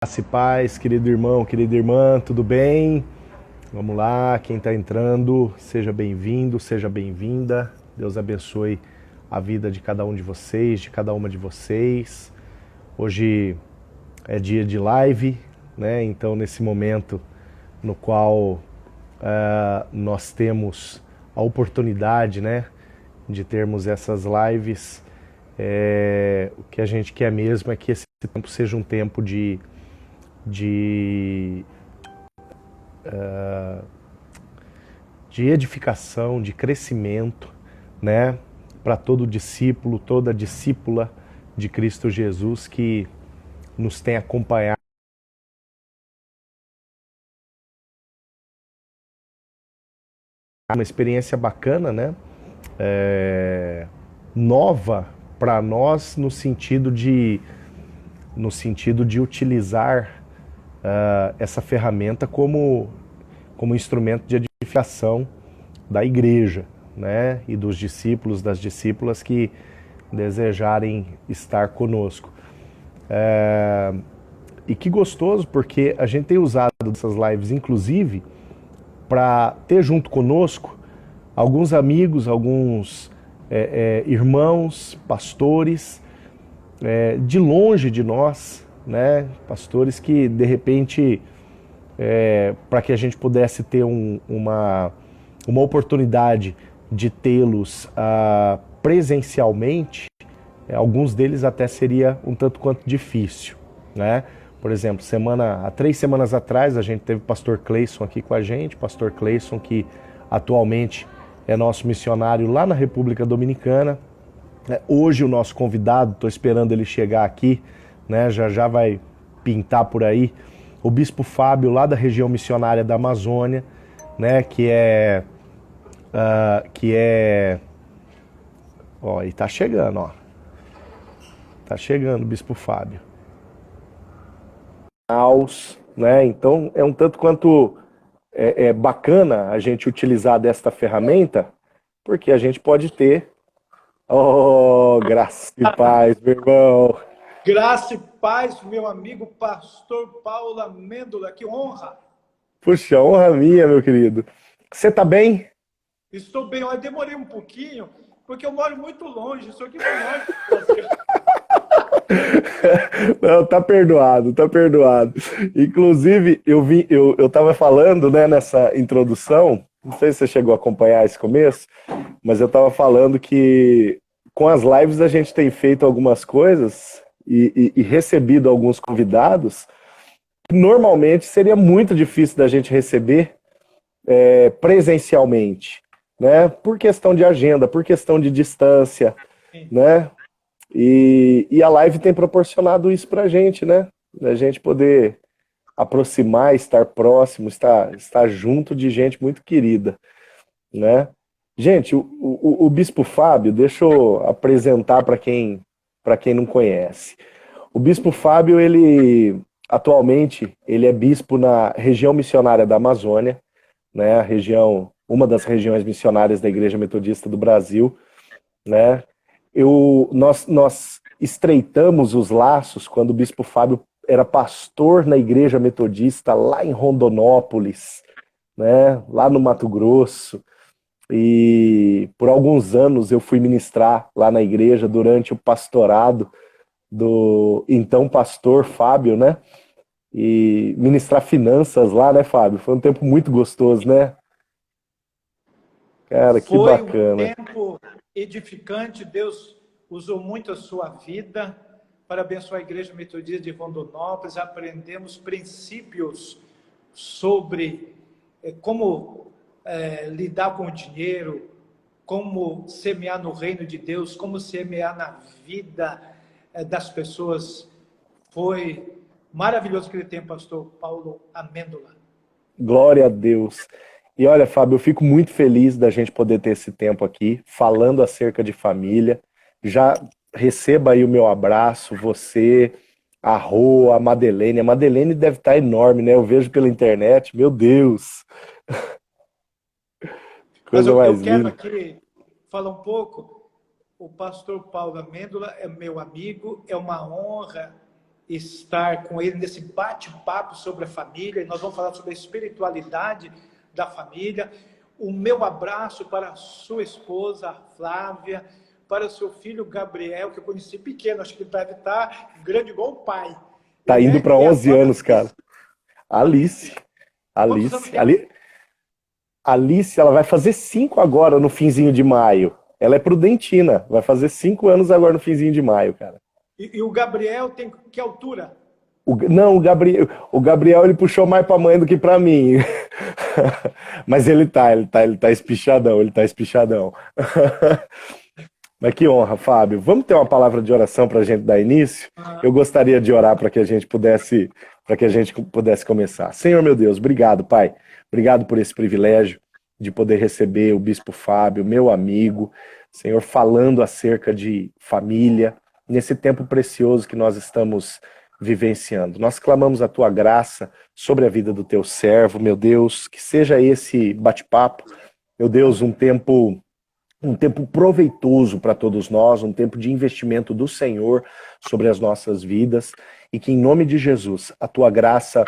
Graça e paz, querido irmão, querida irmã, tudo bem? Vamos lá, quem está entrando, seja bem-vindo, seja bem-vinda. Deus abençoe a vida de cada um de vocês, de cada uma de vocês. Hoje é dia de live, né? Então, nesse momento no qual nós temos a oportunidade, né, de termos essas lives, o que a gente quer mesmo é que esse tempo seja um tempo de de edificação, de crescimento, né, para todo discípulo, toda discípula de Cristo Jesus que nos tem acompanhado. Uma experiência bacana, né? Nova para nós no sentido de utilizar essa ferramenta como instrumento de edificação da igreja, né? E dos discípulos, das discípulas que desejarem estar conosco. E que gostoso, porque a gente tem usado essas lives, inclusive, para ter junto conosco alguns amigos, alguns irmãos, pastores, de longe de nós, né? Pastores que, de repente, para que a gente pudesse ter uma oportunidade de tê-los presencialmente, alguns deles até seria um tanto quanto difícil, né? Por exemplo, há 3 semanas atrás a gente teve o pastor Cleison aqui com a gente, pastor Cleison que atualmente é nosso missionário lá na República Dominicana. Hoje o nosso convidado, estou esperando ele chegar aqui, né? Já já vai pintar por aí, o Bispo Fábio lá da região missionária da Amazônia, né? Ó, e tá chegando, ó. Tá chegando o Bispo Fábio. Né? Então é um tanto quanto bacana a gente utilizar desta ferramenta, porque a gente pode ter, oh, graça e paz, meu irmão. Graça e paz, meu amigo pastor Paulo Amêndola, que honra. Puxa, honra minha, meu querido. Você tá bem? Estou bem, eu demorei um pouquinho, porque eu moro muito longe, sou aqui no norte do Brasil. Não, tá perdoado, tá perdoado. Inclusive, eu tava falando, né, nessa introdução, não sei se você chegou a acompanhar esse começo, mas eu tava falando que com as lives a gente tem feito algumas coisas e recebido alguns convidados que normalmente seria muito difícil da gente receber presencialmente, né? Por questão de agenda, por questão de distância, né? E a live tem proporcionado isso pra gente, né? A gente poder aproximar, estar próximo, estar junto de gente muito querida, né? Gente, o Bispo Fábio, deixa eu apresentar para quem não conhece. O Bispo Fábio, atualmente, ele é bispo na região missionária da Amazônia, né? Uma das regiões missionárias da Igreja Metodista do Brasil, né? Nós estreitamos os laços quando o Bispo Fábio era pastor na Igreja Metodista lá em Rondonópolis, né? Lá no Mato Grosso. E por alguns anos eu fui ministrar lá na igreja durante o pastorado do então pastor Fábio, né? E ministrar finanças lá, né, Fábio? Foi um tempo muito gostoso, né? Cara, que Foi um bacana. tempo edificante, Deus usou muito a sua vida para abençoar a Igreja Metodista de Rondonópolis. Aprendemos princípios sobre como lidar com o dinheiro, como semear no reino de Deus, como semear na vida das pessoas. Foi maravilhoso aquele tempo, pastor Paulo Amêndola. Glória a Deus. E olha, Fábio, eu fico muito feliz da gente poder ter esse tempo aqui, falando acerca de família. Já receba aí o meu abraço, você, a Rô, a Madeleine. A Madeleine deve estar enorme, né? Eu vejo pela internet, meu Deus. Mas Coisa eu mais quero linda. aqui falar um pouco. O pastor Paulo Amêndola é meu amigo, é uma honra estar com ele nesse bate-papo sobre a família, e nós vamos falar sobre a espiritualidade da família. O meu abraço para a sua esposa, a Flávia, para o seu filho Gabriel, que eu conheci pequeno, acho que ele deve estar grande igual o pai. Tá indo para 11 anos, cara. Alice. Alice, ela vai fazer 5 agora no finzinho de maio. Ela é prudentina, vai fazer 5 anos agora no finzinho de maio, cara. E o Gabriel tem que altura? Não, o Gabriel ele puxou mais pra mãe do que pra mim. Mas ele tá espichadão, Mas que honra, Fábio. Vamos ter uma palavra de oração pra gente dar início? Eu gostaria de orar para que a gente pudesse começar. Senhor meu Deus, obrigado, Pai. Obrigado por esse privilégio de poder receber o Bispo Fábio, meu amigo, Senhor, falando acerca de família, nesse tempo precioso que nós estamos vivenciando. Nós clamamos a tua graça sobre a vida do teu servo, meu Deus, que seja esse bate-papo, meu Deus, um tempo proveitoso para todos nós, um tempo de investimento do Senhor sobre as nossas vidas, e que em nome de Jesus a tua graça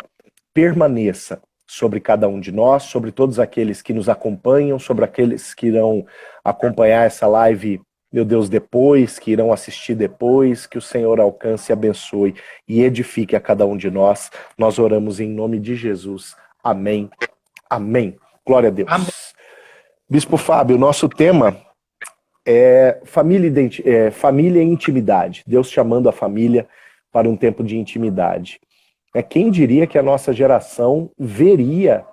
permaneça sobre cada um de nós, sobre todos aqueles que nos acompanham, sobre aqueles que irão acompanhar essa live, meu Deus, depois, que irão assistir depois, que o Senhor alcance, abençoe e edifique a cada um de nós. Nós oramos em nome de Jesus. Amém. Amém. Glória a Deus. Amém. Bispo Fábio, nosso tema é família e intimidade. Deus chamando a família para um tempo de intimidade. Quem diria que a nossa geração veria,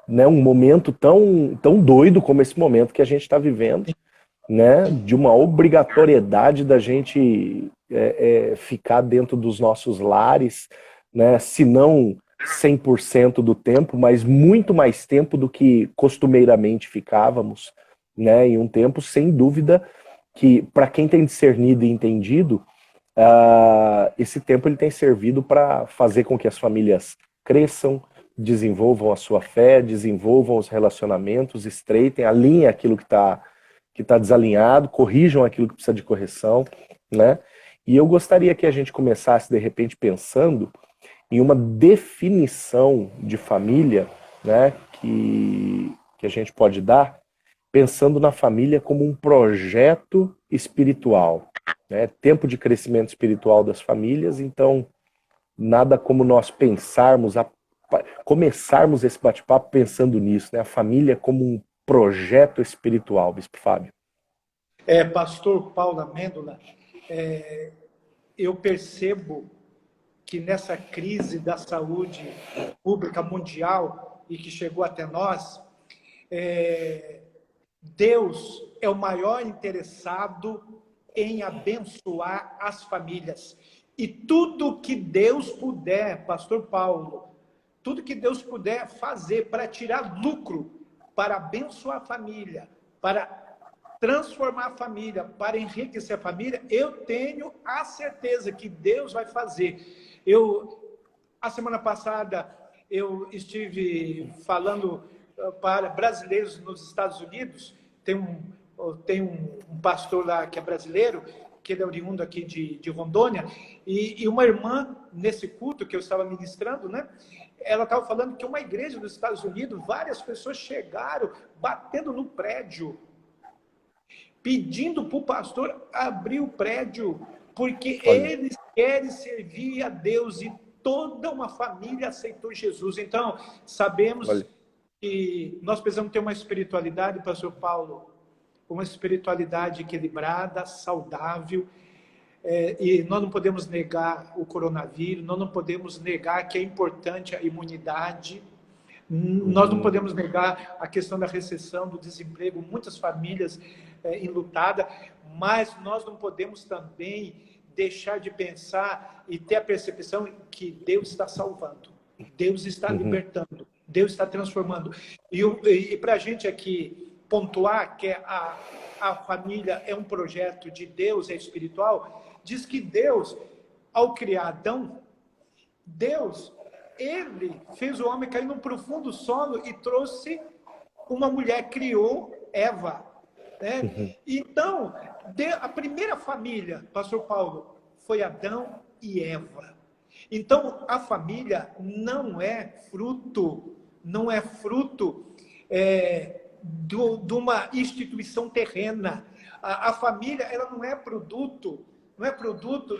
né, um momento tão doido como esse momento que a gente está vivendo, né, de uma obrigatoriedade da gente ficar dentro dos nossos lares, né, se não 100% do tempo, mas muito mais tempo do que costumeiramente ficávamos, né, em um tempo, sem dúvida, que para quem tem discernido e entendido, esse tempo ele tem servido para fazer com que as famílias cresçam, desenvolvam a sua fé, desenvolvam os relacionamentos, estreitem, alinhem aquilo que tá desalinhado, corrijam aquilo que precisa de correção, né? E eu gostaria que a gente começasse, de repente, pensando em uma definição de família, né, que a gente pode dar, pensando na família como um projeto espiritual, né? Tempo de crescimento espiritual das famílias, então nada como nós começarmos esse bate-papo pensando nisso, né? A família como um projeto espiritual, Bispo Fábio. Pastor Paulo Amêndola, eu percebo que nessa crise da saúde pública mundial e que chegou até nós, Deus é o maior interessado em abençoar as famílias. E tudo que Deus puder, Pastor Paulo, tudo que Deus puder fazer para tirar lucro, para abençoar a família, para transformar a família, para enriquecer a família, eu tenho a certeza que Deus vai fazer. A semana passada, eu estive falando para brasileiros nos Estados Unidos. Tem um pastor lá que é brasileiro, que ele é oriundo aqui de Rondônia, e uma irmã, nesse culto que eu estava ministrando, né, ela estava falando que uma igreja dos Estados Unidos, várias pessoas chegaram batendo no prédio, pedindo para o pastor abrir o prédio, porque eles querem servir a Deus, e toda uma família aceitou Jesus. Então, sabemos que nós precisamos ter uma espiritualidade, pastor Paulo, uma espiritualidade equilibrada, saudável, e nós não podemos negar o coronavírus, nós não podemos negar que é importante a imunidade, nós não podemos negar a questão da recessão, do desemprego, muitas famílias enlutadas, mas nós não podemos também deixar de pensar e ter a percepção que Deus está salvando, Deus está libertando, Deus está transformando. E para a gente aqui pontuar que a família é um projeto de Deus, é espiritual, diz que Deus, ao criar Adão, ele fez o homem cair num profundo sono e trouxe uma mulher, criou Eva, né? Então, a primeira família, pastor Paulo, foi Adão e Eva. Então, a família não é fruto de uma instituição terrena. A família, ela não é produto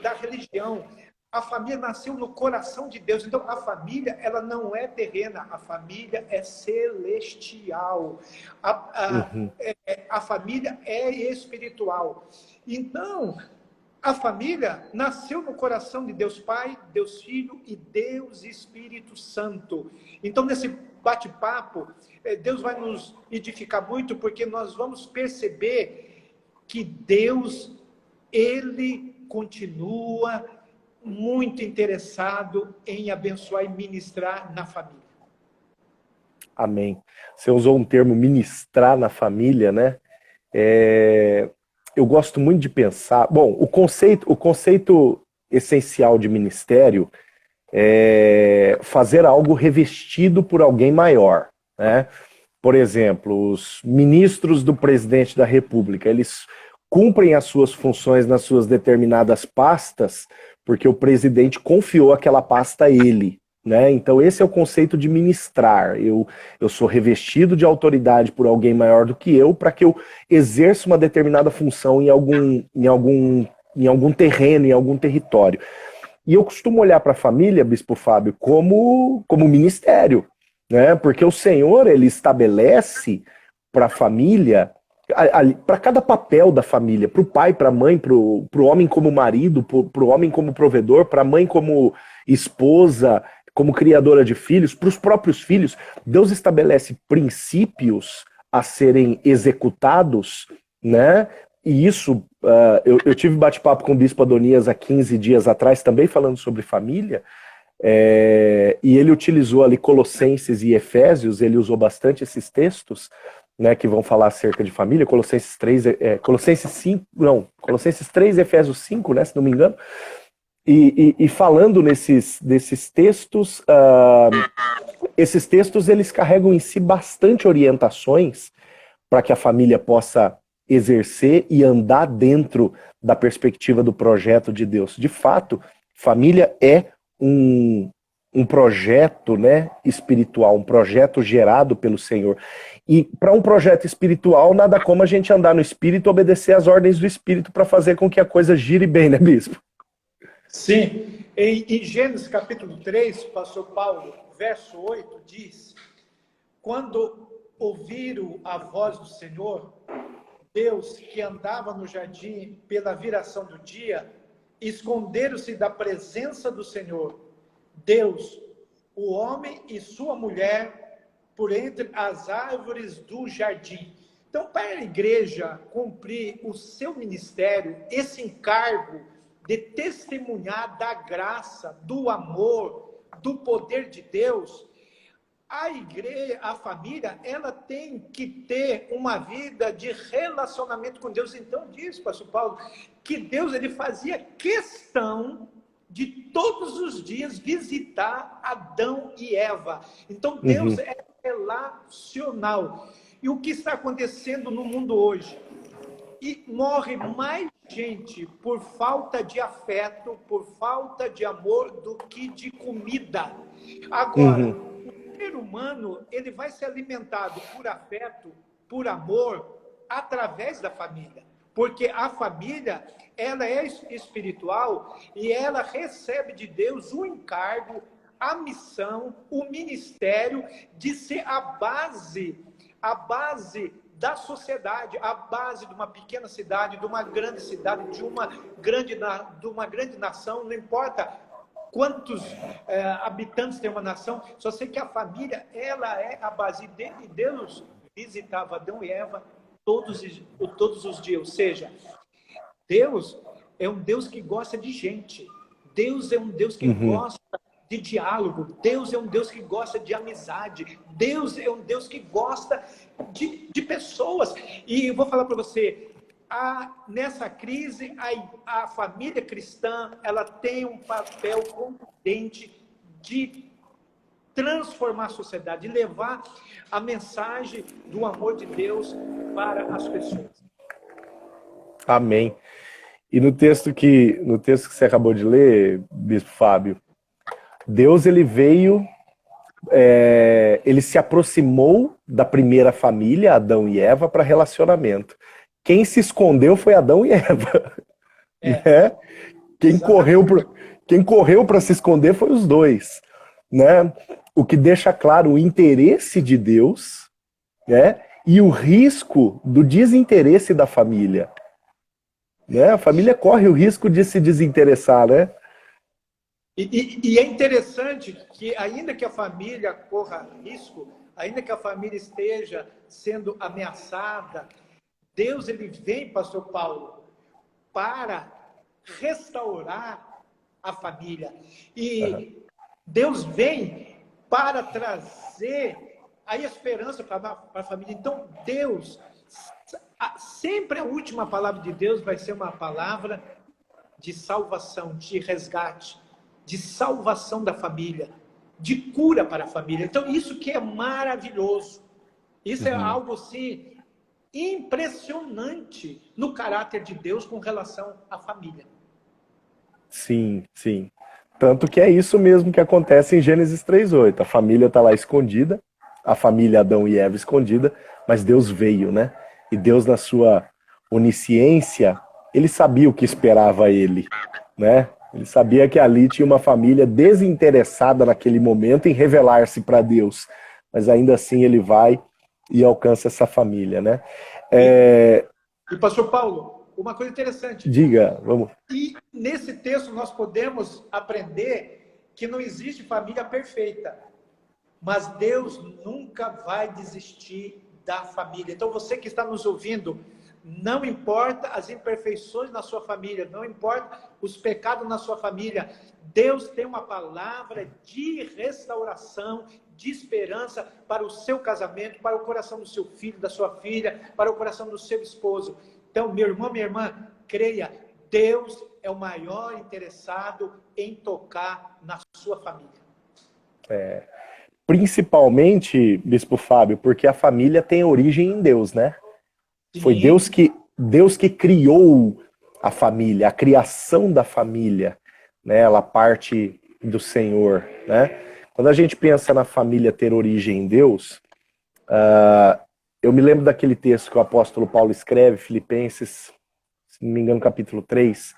da religião. A família nasceu no coração de Deus. Então, a família, ela não é terrena. A família é celestial. Uhum. A família é espiritual. Então, a família nasceu no coração de Deus Pai, Deus Filho e Deus Espírito Santo. Então, nesse bate-papo, Deus vai nos edificar muito, porque nós vamos perceber que Deus, Ele continua muito interessado em abençoar e ministrar na família. Amém. Você usou um termo ministrar na família, né? Eu gosto muito de pensar. Bom, o conceito essencial de ministério é fazer algo revestido por alguém maior, né? Por exemplo, os ministros do presidente da República, eles cumprem as suas funções nas suas determinadas pastas porque o presidente confiou aquela pasta a ele, né? Então esse é o conceito de ministrar. Eu sou revestido de autoridade por alguém maior do que eu para que eu exerça uma determinada função em algum terreno, em algum território. E eu costumo olhar para a família, Bispo Fábio, como ministério, né? Porque o Senhor, ele estabelece para a família, para cada papel da família, para o pai, para a mãe, para o homem como marido, para o homem como provedor, para a mãe como esposa, como criadora de filhos, para os próprios filhos, Deus estabelece princípios a serem executados, né? E isso, eu tive bate-papo com o Bispo Adonias há 15 dias atrás, também falando sobre família, e ele utilizou ali Colossenses e Efésios, ele usou bastante esses textos, né, que vão falar acerca de família, Colossenses 3, Colossenses 3 e Efésios 5, né, se não me engano, e falando desses textos, esses textos eles carregam em si bastante orientações para que a família possa exercer e andar dentro da perspectiva do projeto de Deus. De fato, família é um projeto, né, espiritual, um projeto gerado pelo Senhor. E para um projeto espiritual, nada como a gente andar no Espírito e obedecer às ordens do Espírito para fazer com que a coisa gire bem, né, Bispo? Sim. Em Gênesis capítulo 3, pastor Paulo, verso 8, diz: quando ouviram a voz do Senhor, Deus, que andava no jardim pela viração do dia, esconderam-se da presença do Senhor, Deus, o homem e sua mulher, por entre as árvores do jardim. Então, para a igreja cumprir o seu ministério, esse encargo de testemunhar da graça, do amor, do poder de Deus, a igreja, a família, ela tem que ter uma vida de relacionamento com Deus. Então diz, pastor Paulo, que Deus, ele fazia questão de todos os dias visitar Adão e Eva. Então Deus é relacional. E o que está acontecendo no mundo hoje? E morre mais gente por falta de afeto, por falta de amor, do que de comida. Agora, o ser humano, ele vai ser alimentado por afeto, por amor, através da família. Porque a família, ela é espiritual e ela recebe de Deus o encargo, a missão, o ministério de ser a base da sociedade, a base de uma pequena cidade, de uma grande cidade, de uma grande nação, não importa quantos habitantes tem uma nação, só sei que a família, ela é a base. E Deus visitava Adão e Eva todos os dias, ou seja, Deus é um Deus que gosta de gente, Deus é um Deus que gosta de diálogo, Deus é um Deus que gosta de amizade, Deus é um Deus que gosta de pessoas. E eu vou falar para você, nessa crise, a família cristã, ela tem um papel contundente de transformar a sociedade, de levar a mensagem do amor de Deus para as pessoas. Amém. E no texto que você acabou de ler, Bispo Fábio, Deus, ele veio, ele se aproximou da primeira família, Adão e Eva, para relacionamento. Quem se escondeu foi Adão e Eva. Né? Quem correu para se esconder foi os dois. Né? O que deixa claro o interesse de Deus, né? E o risco do desinteresse da família. Né? A família corre o risco de se desinteressar, né? E é interessante que, ainda que a família corra risco, ainda que a família esteja sendo ameaçada, Deus, ele vem, pastor Paulo, para restaurar a família. E Deus vem para trazer a esperança para a família. Então, Deus, sempre a última palavra de Deus vai ser uma palavra de salvação, de resgate, de salvação da família, de cura para a família. Então, isso que é maravilhoso. Isso é algo, assim, impressionante no caráter de Deus com relação à família. Sim, sim. Tanto que é isso mesmo que acontece em Gênesis 3:8. A família está lá escondida, a família Adão e Eva escondida, mas Deus veio, né? E Deus, na sua onisciência, ele sabia o que esperava ele, né? Ele sabia que ali tinha uma família desinteressada naquele momento em revelar-se para Deus, mas ainda assim ele vai e alcança essa família, né? E pastor Paulo, uma coisa interessante. Diga, vamos. E nesse texto nós podemos aprender que não existe família perfeita, mas Deus nunca vai desistir da família. Então você que está nos ouvindo, não importa as imperfeições na sua família, não importa os pecados na sua família, Deus tem uma palavra de restauração, de esperança para o seu casamento, para o coração do seu filho, da sua filha, para o coração do seu esposo. Então, meu irmão, minha irmã, creia, Deus é o maior interessado em tocar na sua família. Principalmente, Bispo Fábio, porque a família tem origem em Deus, né? Sim. Foi Deus que criou a família, a criação da família, né? Ela parte do Senhor, né? Quando a gente pensa na família ter origem em Deus, eu me lembro daquele texto que o apóstolo Paulo escreve, Filipenses, se não me engano, capítulo 3,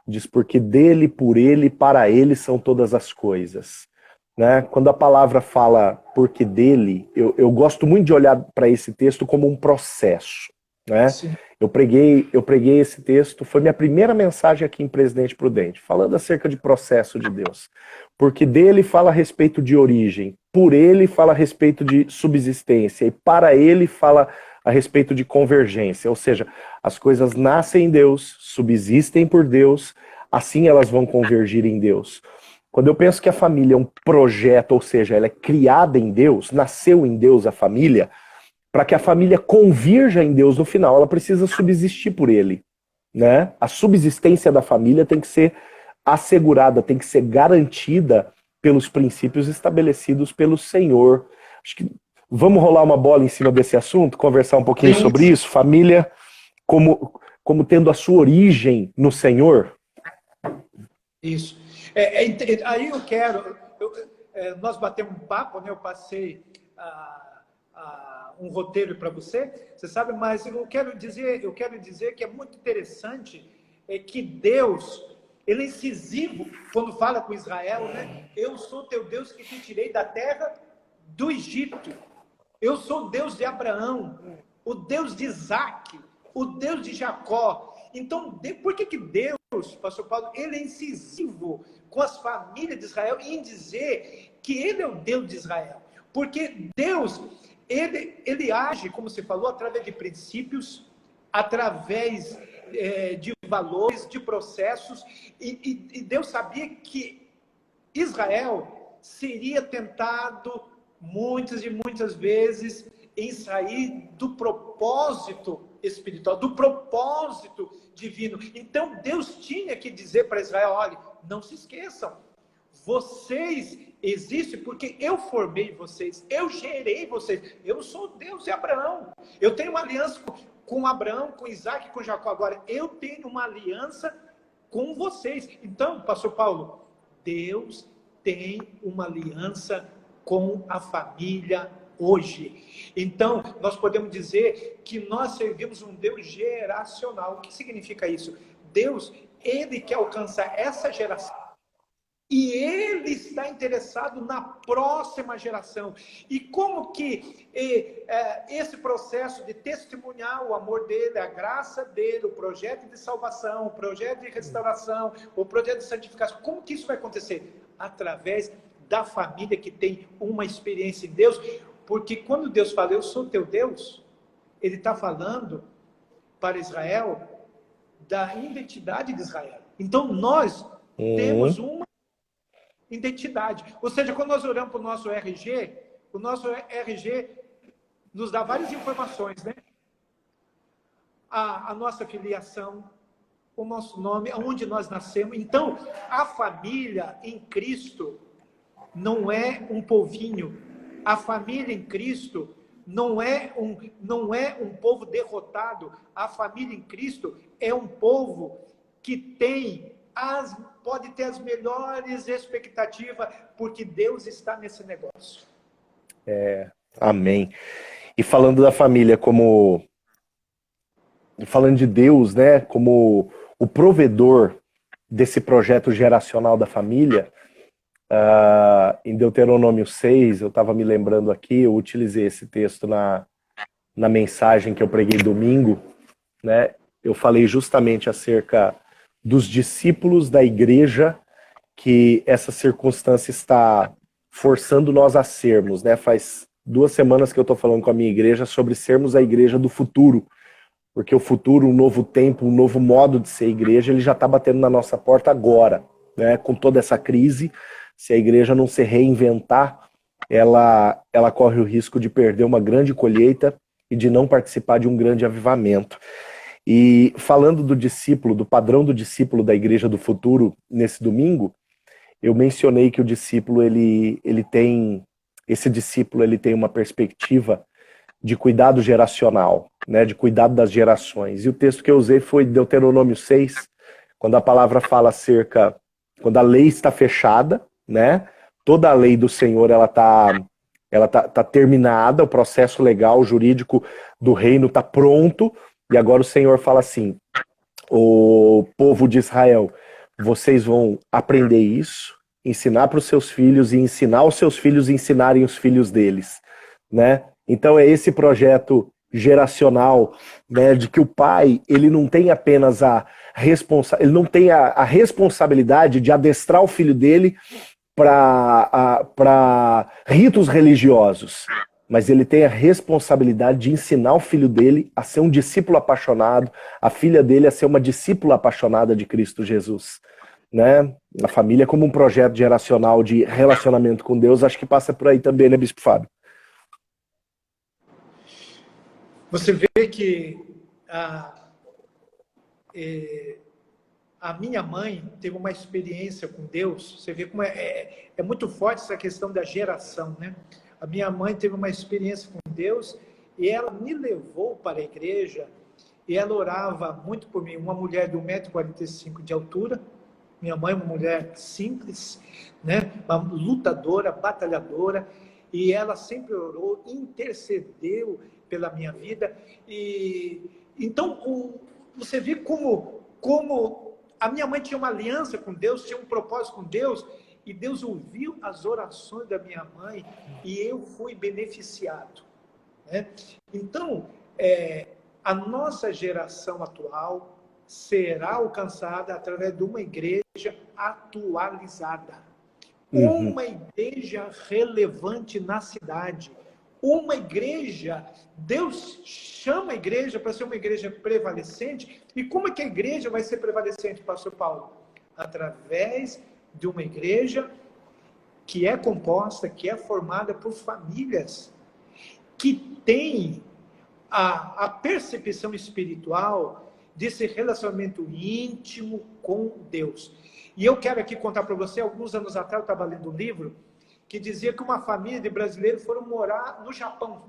diz, porque dele, por ele, para ele são todas as coisas. Né? Quando a palavra fala porque dele, eu gosto muito de olhar para esse texto como um processo. Né? Eu preguei esse texto, foi minha primeira mensagem aqui em Presidente Prudente, falando acerca de processo de Deus. Porque dele fala a respeito de origem, por ele fala a respeito de subsistência, e para ele fala a respeito de convergência. Ou seja, as coisas nascem em Deus, subsistem por Deus, assim elas vão convergir em Deus. Quando eu penso que a família é um projeto, ou seja, ela é criada em Deus, nasceu em Deus a família, para que a família convirja em Deus no final, ela precisa subsistir por ele. Né? A subsistência da família tem que ser assegurada, tem que ser garantida pelos princípios estabelecidos pelo Senhor. Acho que vamos rolar uma bola em cima desse assunto, conversar um pouquinho sobre isso? Família como tendo a sua origem no Senhor? Isso. Aí eu quero... nós batemos um papo, né? Eu passei um roteiro para você sabe, mas eu quero dizer que é muito interessante que Deus, ele é incisivo quando fala com Israel, né? Eu sou teu Deus que te tirei da terra do Egito. Eu sou o Deus de Abraão, o Deus de Isaac, o Deus de Jacó. Então, por que Deus, pastor Paulo, ele é incisivo com as famílias de Israel em dizer que ele é o Deus de Israel? Porque Deus, ele age, como você falou, através de princípios, através de valores, de processos, e Deus sabia que Israel seria tentado muitas e muitas vezes em sair do propósito espiritual, do propósito divino. Então Deus tinha que dizer para Israel, olha, não se esqueçam, vocês existem porque eu formei vocês, eu gerei vocês, eu sou Deus de Abraão, eu tenho uma aliança com Abraão, com Isaac e com Jacó, agora eu tenho uma aliança com vocês. Então, pastor Paulo, Deus tem uma aliança com a família hoje. Então, nós podemos dizer que nós servimos um Deus geracional. O que significa isso? Deus, ele quer alcançar essa geração. E ele está interessado na próxima geração. E como que esse processo de testemunhar o amor dele, a graça dele, o projeto de salvação, o projeto de restauração, o projeto de santificação, como que isso vai acontecer? Através da família que tem uma experiência em Deus. Porque quando Deus fala, eu sou teu Deus, ele está falando para Israel da identidade de Israel. Então nós temos uma identidade. Ou seja, quando nós olhamos para o nosso RG nos dá várias informações, né? A nossa filiação, o nosso nome, aonde nós nascemos. Então, a família em Cristo não é um povinho. A família em Cristo não é um povo derrotado. A família em Cristo é um povo que pode ter as melhores expectativas, porque Deus está nesse negócio. Amém. E falando da família falando de Deus, né, como o provedor desse projeto geracional da família, em Deuteronômio 6, eu estava me lembrando aqui, eu utilizei esse texto na mensagem que eu preguei domingo, né, eu falei justamente acerca dos discípulos da igreja que essa circunstância está forçando nós a sermos, né? Faz 2 semanas que eu estou falando com a minha igreja sobre sermos a igreja do futuro, porque o futuro, um novo tempo, um novo modo de ser igreja, ele já está batendo na nossa porta agora, né? Com toda essa crise, se a igreja não se reinventar, ela corre o risco de perder uma grande colheita e de não participar de um grande avivamento. E falando do discípulo, do padrão do discípulo da igreja do futuro, nesse domingo, eu mencionei que o discípulo, esse discípulo, ele tem uma perspectiva de cuidado geracional, né, de cuidado das gerações. E o texto que eu usei foi Deuteronômio 6, quando a palavra fala quando a lei está fechada, né, toda a lei do Senhor, ela tá terminada, o processo legal, jurídico do reino está pronto, e agora o Senhor fala assim, o povo de Israel, vocês vão aprender isso, ensinar para os seus filhos e ensinar os seus filhos a ensinarem os filhos deles, né? Então é esse projeto geracional, né, de que o pai, ele não tem apenas ele não tem a responsabilidade de adestrar o filho dele para ritos religiosos, mas ele tem a responsabilidade de ensinar o filho dele a ser um discípulo apaixonado, a filha dele a ser uma discípula apaixonada de Cristo Jesus, né? A família como um projeto geracional de relacionamento com Deus, acho que passa por aí também, né, Bispo Fábio? Você vê que a minha mãe teve uma experiência com Deus. Você vê como é muito forte essa questão da geração, né? A minha mãe teve uma experiência com Deus e ela me levou para a igreja e ela orava muito por mim. Uma mulher de 1,45 m de altura. Minha mãe, uma mulher simples, né? Uma lutadora, batalhadora. E ela sempre orou, intercedeu pela minha vida. E então, você vê como a minha mãe tinha uma aliança com Deus, tinha um propósito com Deus, e Deus ouviu as orações da minha mãe e eu fui beneficiado, né? Então, a nossa geração atual será alcançada através de uma igreja atualizada, uma igreja relevante na cidade, uma igreja, Deus chama a igreja para ser uma igreja prevalecente. E como é que a igreja vai ser prevalecente, pastor Paulo? Através de uma igreja que é composta, que é formada por famílias que têm a percepção espiritual desse relacionamento íntimo com Deus. E eu quero aqui contar para você, alguns anos atrás eu estava lendo um livro que dizia que uma família de brasileiros foram morar no Japão.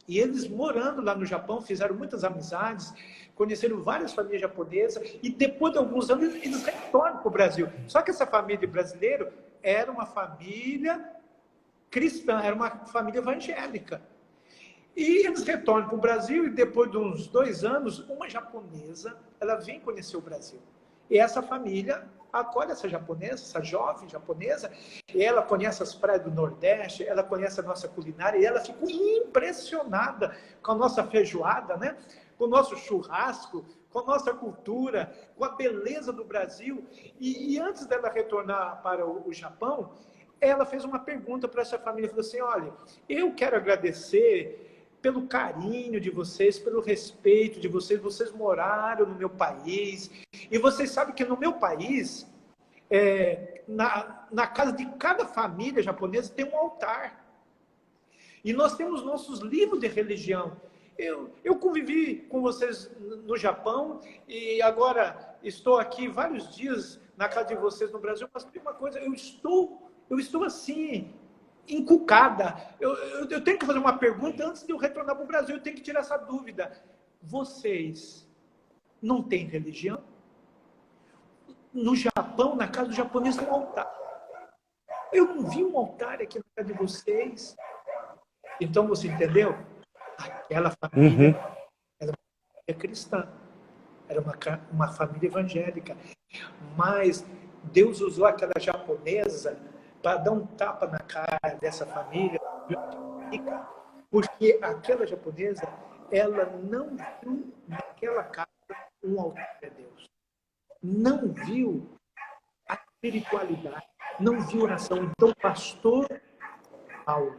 E eles, morando lá no Japão, fizeram muitas amizades, conheceram várias famílias japonesas, e depois de alguns anos eles retornam para o Brasil. Só que essa família de brasileiro era uma família cristã, era uma família evangélica. E eles retornam para o Brasil e depois de uns 2 anos, uma japonesa, ela vem conhecer o Brasil. E essa família acolhe essa japonesa, essa jovem japonesa, e ela conhece as praias do Nordeste, ela conhece a nossa culinária, e ela ficou impressionada com a nossa feijoada, né? Com o nosso churrasco, com a nossa cultura, com a beleza do Brasil. E antes dela retornar para o Japão, ela fez uma pergunta para essa família, falou assim, olha, eu quero agradecer pelo carinho de vocês, pelo respeito de vocês, vocês moraram no meu país, e vocês sabem que no meu país, na casa de cada família japonesa tem um altar, e nós temos nossos livros de religião. Eu convivi com vocês no Japão, e agora estou aqui vários dias na casa de vocês no Brasil, mas tem uma coisa, eu estou assim, encucada. Eu tenho que fazer uma pergunta antes de eu retornar para o Brasil, eu tenho que tirar essa dúvida. Vocês não têm religião? No Japão, na casa do japonês, tem um altar. Eu não vi um altar aqui na casa de vocês. Então, você entendeu? Aquela família era uma família cristã. Era uma família evangélica. Mas Deus usou aquela japonesa para dar um tapa na cara dessa família, porque aquela japonesa, ela não viu naquela casa um altar a Deus. Não viu a espiritualidade, não viu oração. Então, pastor Paulo,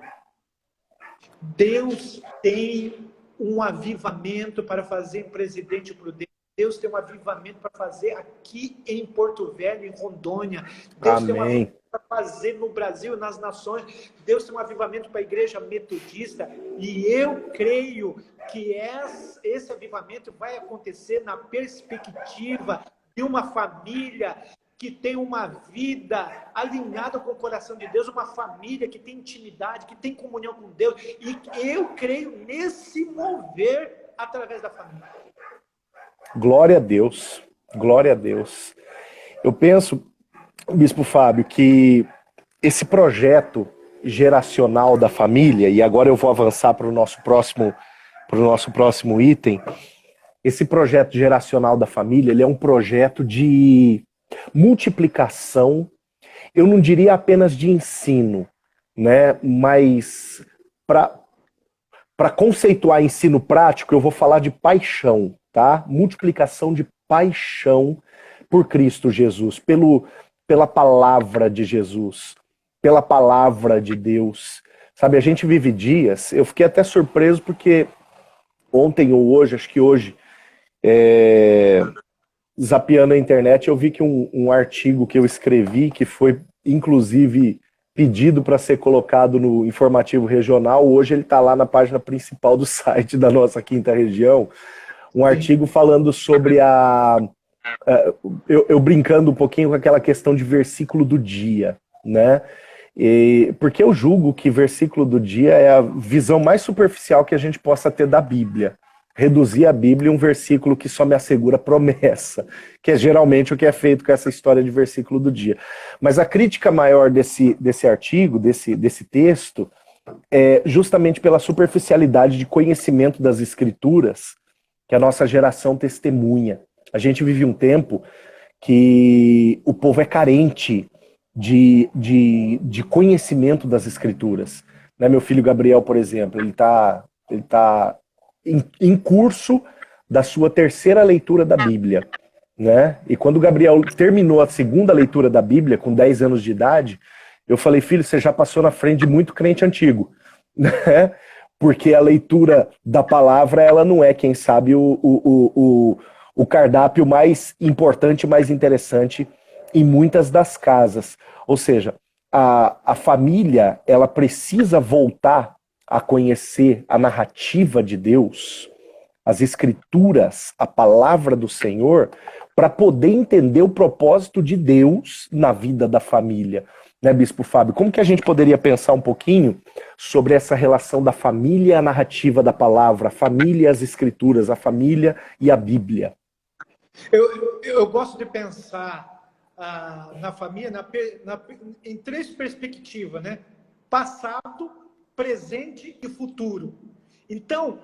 Deus tem um avivamento para fazer em Presidente Prudente. Deus tem um avivamento para fazer aqui em Porto Velho, em Rondônia. Deus tem um avivamento para fazer no Brasil, nas nações. Deus tem um avivamento para a igreja metodista. E eu creio que esse avivamento vai acontecer na perspectiva de uma família que tem uma vida alinhada com o coração de Deus, uma família que tem intimidade, que tem comunhão com Deus. E eu creio nesse mover através da família. Glória a Deus, glória a Deus. Eu penso, Bispo Fábio, que esse projeto geracional da família, e agora eu vou avançar para o nosso próximo item, esse projeto geracional da família, ele é um projeto de multiplicação, eu não diria apenas de ensino, né? Mas para conceituar ensino prático, eu vou falar de paixão. Tá? Multiplicação de paixão por Cristo Jesus, pela palavra de Jesus, pela palavra de Deus. Sabe, a gente vive dias, eu fiquei até surpreso porque ontem ou hoje, acho que hoje, zapeando a internet, eu vi que um artigo que eu escrevi, que foi inclusive pedido para ser colocado no informativo regional, hoje ele está lá na página principal do site da nossa quinta região, um artigo falando sobre eu brincando um pouquinho com aquela questão de versículo do dia, né? Porque eu julgo que versículo do dia é a visão mais superficial que a gente possa ter da Bíblia. Reduzir a Bíblia em um versículo que só me assegura promessa, que é geralmente o que é feito com essa história de versículo do dia. Mas a crítica maior desse artigo, desse texto, é justamente pela superficialidade de conhecimento das Escrituras que a nossa geração testemunha. A gente vive um tempo que o povo é carente de conhecimento das Escrituras. Né? Meu filho Gabriel, por exemplo, ele tá em curso da sua 3ª leitura da Bíblia. Né? E quando o Gabriel terminou a 2ª leitura da Bíblia, com 10 anos de idade, eu falei, filho, você já passou na frente de muito crente antigo. Né? Porque a leitura da palavra, ela não é, quem sabe, o cardápio mais importante, mais interessante em muitas das casas. Ou seja, a família, ela precisa voltar a conhecer a narrativa de Deus, as Escrituras, a palavra do Senhor, para poder entender o propósito de Deus na vida da família. Né, Bispo Fábio? Como que a gente poderia pensar um pouquinho sobre essa relação da família e a narrativa da palavra, a família e as Escrituras, a família e a Bíblia? Eu gosto de pensar na família em três perspectivas, né? Passado, presente e futuro. Então,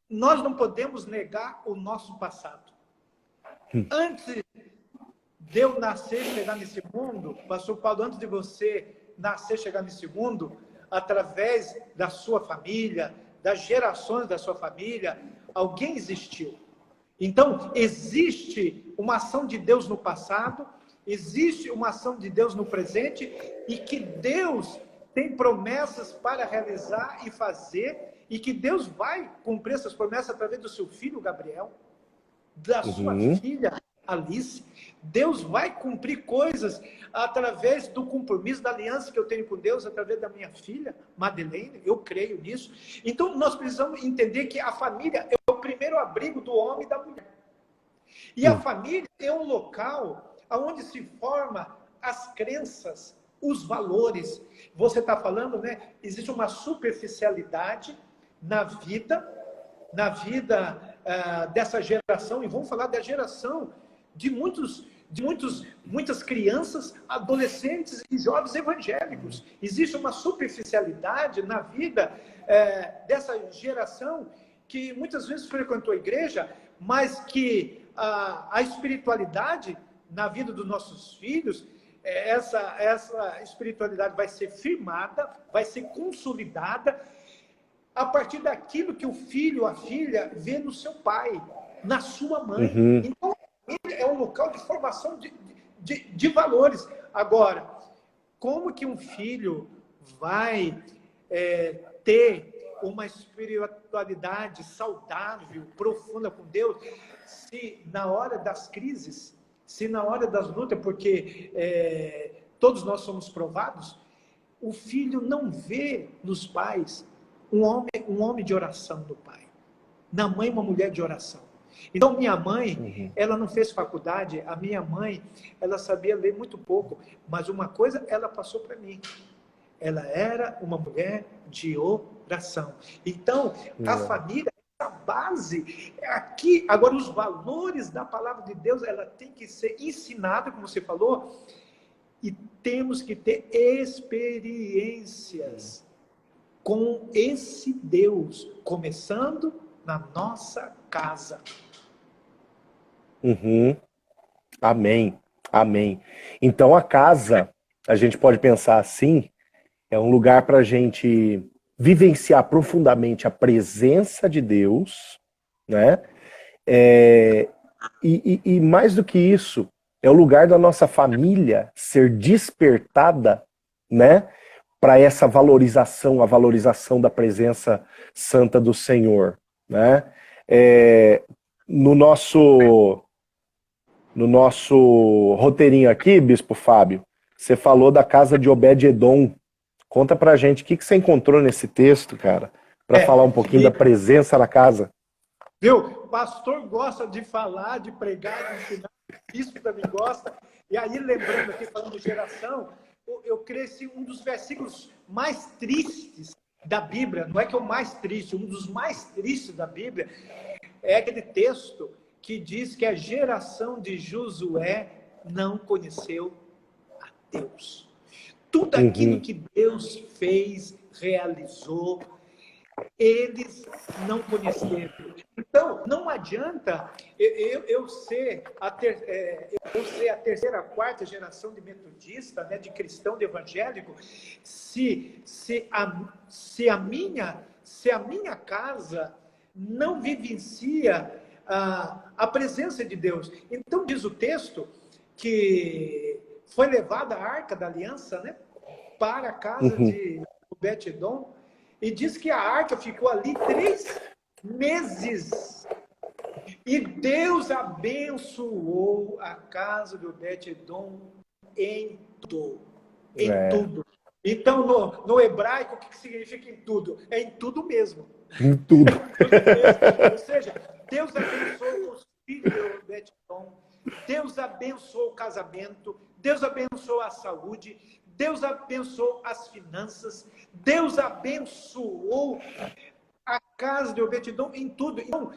nós não podemos negar o nosso passado. Antes de eu nascer e chegar nesse mundo, pastor Paulo, antes de você nascer e chegar nesse mundo, através da sua família, das gerações da sua família, alguém existiu. Então, existe uma ação de Deus no passado, existe uma ação de Deus no presente, e que Deus tem promessas para realizar e fazer, e que Deus vai cumprir essas promessas através do seu filho Gabriel, da sua filha Alice. Deus vai cumprir coisas através do compromisso, da aliança que eu tenho com Deus, através da minha filha Madeleine. Eu creio nisso. Então, nós precisamos entender que a família é o primeiro abrigo do homem e da mulher. E a família é um local onde se forma as crenças, os valores. Você está falando, né? Existe uma superficialidade na vida dessa geração, e vamos falar da geração de muitas crianças, adolescentes e jovens evangélicos. Existe uma superficialidade na vida dessa geração que muitas vezes frequentou a igreja, mas que a espiritualidade na vida dos nossos filhos, essa espiritualidade vai ser firmada, vai ser consolidada a partir daquilo que o filho, a filha, vê no seu pai, na sua mãe. Então, é um local de formação de valores. Agora, como que um filho vai ter uma espiritualidade saudável, profunda com Deus, se na hora das crises, se na hora das lutas, porque todos nós somos provados, o filho não vê nos pais um homem de oração do pai, na mãe uma mulher de oração. Então, minha mãe, ela não fez faculdade. A minha mãe, ela sabia ler muito pouco, mas uma coisa ela passou para mim: ela era uma mulher de oração. Então, a família, a base aqui. Agora, os valores da palavra de Deus, ela tem que ser ensinada, como você falou, e temos que ter experiências com esse Deus, começando na nossa casa. Amém, amém. Então a casa, a gente pode pensar assim, é um lugar para a gente vivenciar profundamente a presença de Deus, né? E mais do que isso, é o lugar da nossa família ser despertada, né? Para essa valorização, a valorização da presença santa do Senhor, né? No nosso roteirinho aqui, Bispo Fábio, você falou da casa de Obed-Edom. Conta pra gente o que você encontrou nesse texto, cara, para falar um pouquinho da presença na casa. Viu? O pastor gosta de falar, de pregar, de ensinar. Bispo também gosta. E aí, lembrando aqui, falando de geração, eu cresci um dos versículos mais tristes da Bíblia. Não é que é o mais triste, um dos mais tristes da Bíblia é aquele texto que diz que a geração de Josué não conheceu a Deus. Tudo aquilo que Deus fez, realizou, eles não conheceram. Então, não adianta eu ser a terceira, quarta geração de metodista, né, de cristão, de evangélico, se a minha casa não vivencia a presença de Deus. Então, diz o texto que foi levada a Arca da Aliança, né, para a casa de Obed-Edom, e diz que a arca ficou ali 3 meses. E Deus abençoou a casa de Obed-Edom em tudo. Em tudo. Então, no hebraico, o que significa em tudo? É em tudo mesmo. Em tudo. Ou seja, Deus abençoou os filhos de Obed-Edom, Deus abençoou o casamento, Deus abençoou a saúde, Deus abençoou as finanças, Deus abençoou a casa de Obed-Edom em tudo. Então,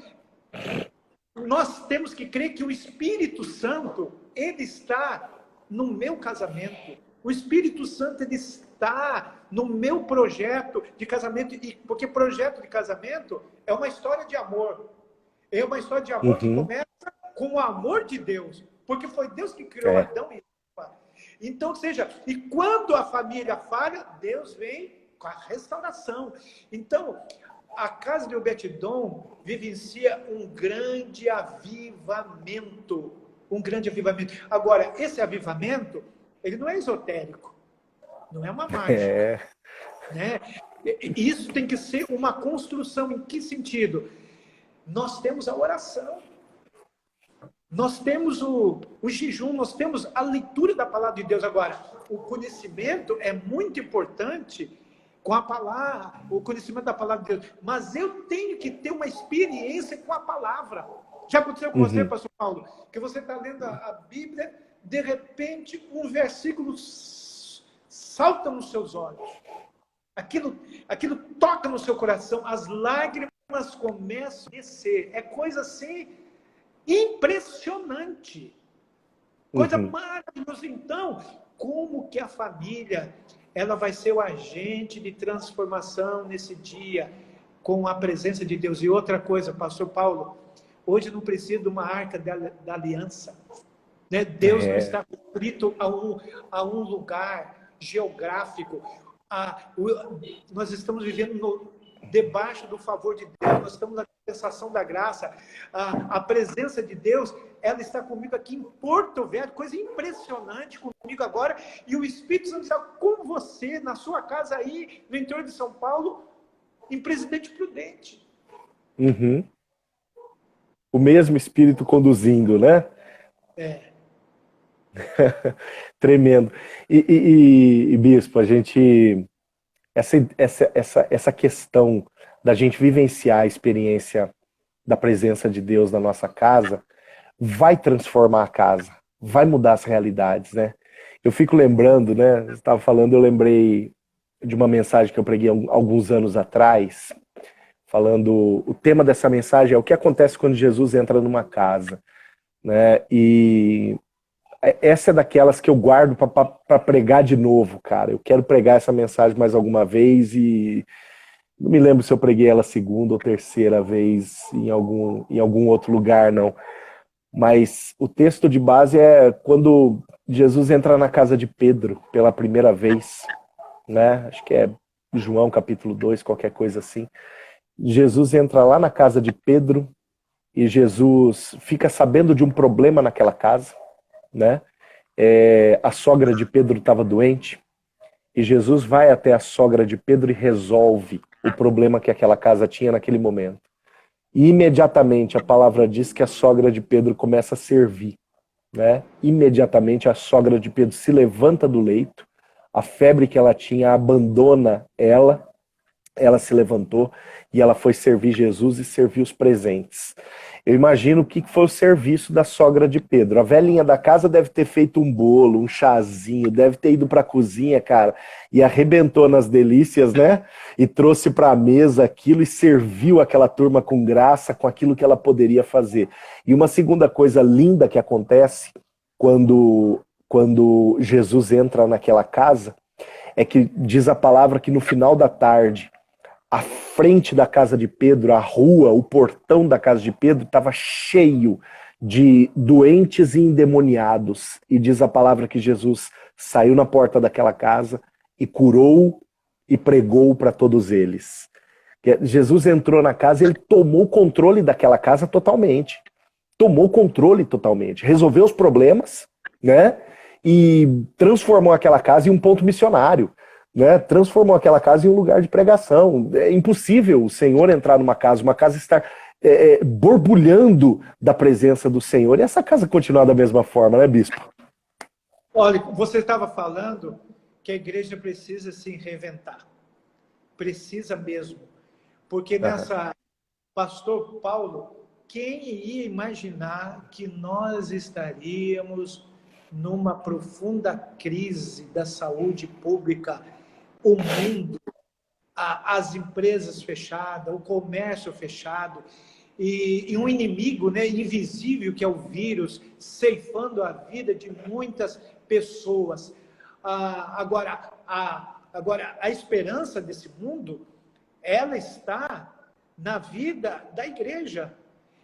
nós temos que crer que o Espírito Santo ele está no meu casamento. O Espírito Santo, ele está no meu projeto de casamento, porque projeto de casamento é uma história de amor. É uma história de amor que Uhum. começa com o amor de Deus, porque foi Deus que criou Adão e Eva. Então, ou seja, e quando a família falha, Deus vem com a restauração. Então, a casa de Obed-Edom vivencia um grande avivamento. Um grande avivamento. Agora, esse avivamento, ele não é esotérico. Não é uma mágica. Né? Isso tem que ser uma construção. Em que sentido? Nós temos a oração. Nós temos o jejum, nós temos a leitura da palavra de Deus. Agora, o conhecimento é muito importante com a palavra, o conhecimento da palavra de Deus. Mas eu tenho que ter uma experiência com a palavra. Já aconteceu com você, pastor Paulo? Que você está lendo a Bíblia, de repente um versículo salta nos seus olhos. Aquilo toca no seu coração, as lágrimas começam a descer. É coisa assim impressionante. Coisa maravilhosa. Então, como que a família ela vai ser o agente de transformação nesse dia com a presença de Deus? E outra coisa, pastor Paulo, hoje não precisa de uma arca da aliança. Né? Deus não está restrito a um lugar geográfico. Nós estamos vivendo debaixo do favor de Deus, nós estamos na dispensação da graça. A presença de Deus, ela está comigo aqui em Porto Velho, coisa impressionante comigo agora, e o Espírito Santo está com você, na sua casa aí, no interior de São Paulo, em Presidente Prudente. Uhum. O mesmo Espírito conduzindo, né? Tremendo. E Bispo, a gente... Essa questão da gente vivenciar a experiência da presença de Deus na nossa casa vai transformar a casa, vai mudar as realidades, né? Eu fico lembrando, né? Você estava falando, eu lembrei de uma mensagem que eu preguei alguns anos atrás, falando, o tema dessa mensagem é o que acontece quando Jesus entra numa casa, né? E essa é daquelas que eu guardo para pregar de novo, cara. Eu quero pregar essa mensagem mais alguma vez e não me lembro se eu preguei ela segunda ou terceira vez em algum outro lugar, não. Mas o texto de base é quando Jesus entra na casa de Pedro pela primeira vez, né? Acho que é João capítulo 2, qualquer coisa assim. Jesus entra lá na casa de Pedro e Jesus fica sabendo de um problema naquela casa, né? A sogra de Pedro estava doente e Jesus vai até a sogra de Pedro e resolve o problema que aquela casa tinha naquele momento. E imediatamente a palavra diz que a sogra de Pedro começa a servir, né? Imediatamente a sogra de Pedro se levanta do leito, a febre que ela tinha abandona ela se levantou e ela foi servir Jesus e servir os presentes. Eu imagino o que foi o serviço da sogra de Pedro. A velhinha da casa deve ter feito um bolo, um chazinho, deve ter ido para a cozinha, cara, e arrebentou nas delícias, né? E trouxe para a mesa aquilo e serviu aquela turma com graça, com aquilo que ela poderia fazer. E uma segunda coisa linda que acontece quando Jesus entra naquela casa é que diz a palavra que no final da tarde, a frente da casa de Pedro, a rua, o portão da casa de Pedro estava cheio de doentes e endemoniados. E diz a palavra que Jesus saiu na porta daquela casa e curou e pregou para todos eles. Jesus entrou na casa e ele tomou o controle daquela casa totalmente. Tomou o controle totalmente. Resolveu os problemas, né? E transformou aquela casa em um ponto missionário. Né, transformou aquela casa em um lugar de pregação. É impossível o Senhor entrar numa casa estar borbulhando da presença do Senhor, e essa casa continuar da mesma forma, né, Bispo? Olha, você estava falando que a igreja precisa se reinventar. Precisa mesmo. Porque Pastor Paulo, quem ia imaginar que nós estaríamos numa profunda crise da saúde pública, o mundo, as empresas fechadas, o comércio fechado, e um inimigo, né, invisível, que é o vírus, ceifando a vida de muitas pessoas. Agora, a esperança desse mundo, ela está na vida da igreja.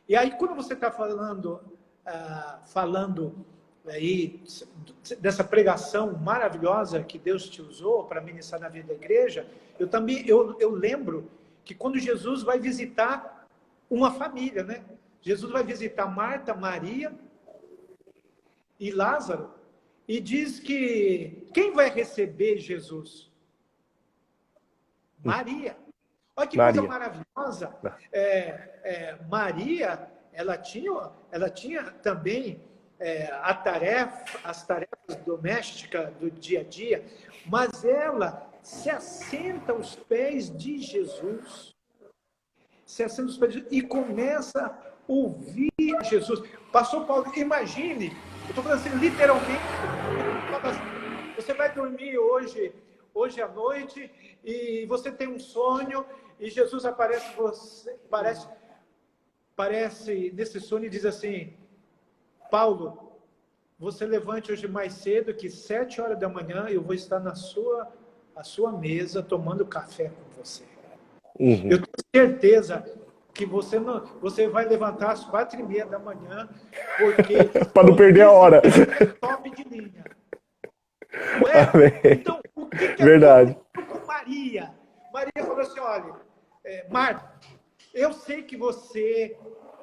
E aí, quando você está falando aí dessa pregação maravilhosa que Deus te usou para ministrar na vida da igreja, eu lembro que quando Jesus vai visitar uma família, né? Jesus vai visitar Marta, Maria e Lázaro, e diz que quem vai receber Jesus? Maria. Olha que coisa maravilhosa. Maria, ela tinha também as tarefas domésticas do dia a dia, mas ela se assenta aos pés de Jesus. Se assenta aos pés de Jesus e começa a ouvir Jesus. Pastor Paulo, imagine, eu estou falando assim, literalmente, você vai dormir hoje à noite, e você tem um sonho, e Jesus aparece nesse sonho e diz assim: Paulo, você levante hoje mais cedo, que 7 horas da manhã eu vou estar à sua mesa tomando café com você. Uhum. Eu tenho certeza que você vai levantar às 4h30 da manhã, porque para não perder a hora. É top de linha. Não é? Amém. Então, o que Verdade. aconteceu com Maria? Maria falou assim: olha, Marta, eu sei que você